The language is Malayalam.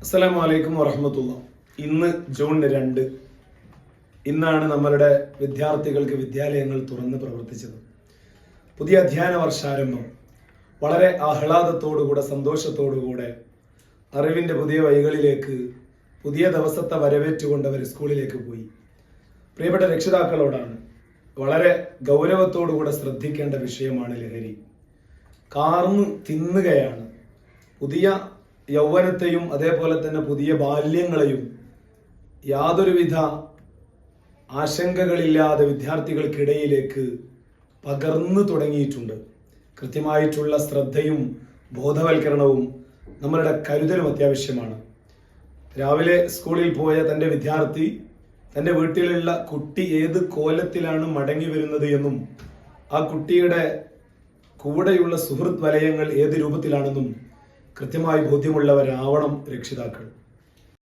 അസ്സലാമു അലൈക്കും വറഹ്മത്തുള്ളാഹി. ഇന്ന് ജൂൺ 2. ഇന്നാണ് നമ്മളുടെ വിദ്യാർത്ഥികൾക്ക് വിദ്യാലയങ്ങൾ തുറന്ന് പ്രവർത്തിച്ചത്. പുതിയ അധ്യയന വർഷാരംഭം വളരെ ആഹ്ലാദത്തോടുകൂടെ സന്തോഷത്തോടുകൂടെ അറിവിൻ്റെ പുതിയ വഴികളിലേക്ക് പുതിയ ദിവസത്തെ വരവേറ്റുകൊണ്ട് അവർ സ്കൂളിലേക്ക് പോയി. പ്രിയപ്പെട്ട രക്ഷിതാക്കളോടാണ് വളരെ ഗൗരവത്തോടുകൂടെ ശ്രദ്ധിക്കേണ്ട വിഷയമാണ് ലഹരി. കാർന്ന് തിന്നുകയാണ്. പുതിയ യൗവനത്തെയും അതേപോലെ തന്നെ പുതിയ ബാല്യങ്ങളെയും യാതൊരുവിധ ആശങ്കകളില്ലാതെ വിദ്യാർത്ഥികൾക്കിടയിലേക്ക് പകർന്നു തുടങ്ങിയിട്ടുണ്ട്. കൃത്യമായിട്ടുള്ള ശ്രദ്ധയും ബോധവൽക്കരണവും നമ്മളുടെ കരുതലും അത്യാവശ്യമാണ്. രാവിലെ സ്കൂളിൽ പോയ തൻ്റെ വിദ്യാർത്ഥി തൻ്റെ വീട്ടിലുള്ള കുട്ടി ഏത് കോലത്തിലാണ് മടങ്ങി വരുന്നത് എന്നും ആ കുട്ടിയുടെ കൂടെയുള്ള സുഹൃത്ത് വലയങ്ങൾ ഏത് രൂപത്തിലാണെന്നും കൃത്യമായി ബോധ്യമുള്ളവരാവണം രക്ഷിതാക്കൾ.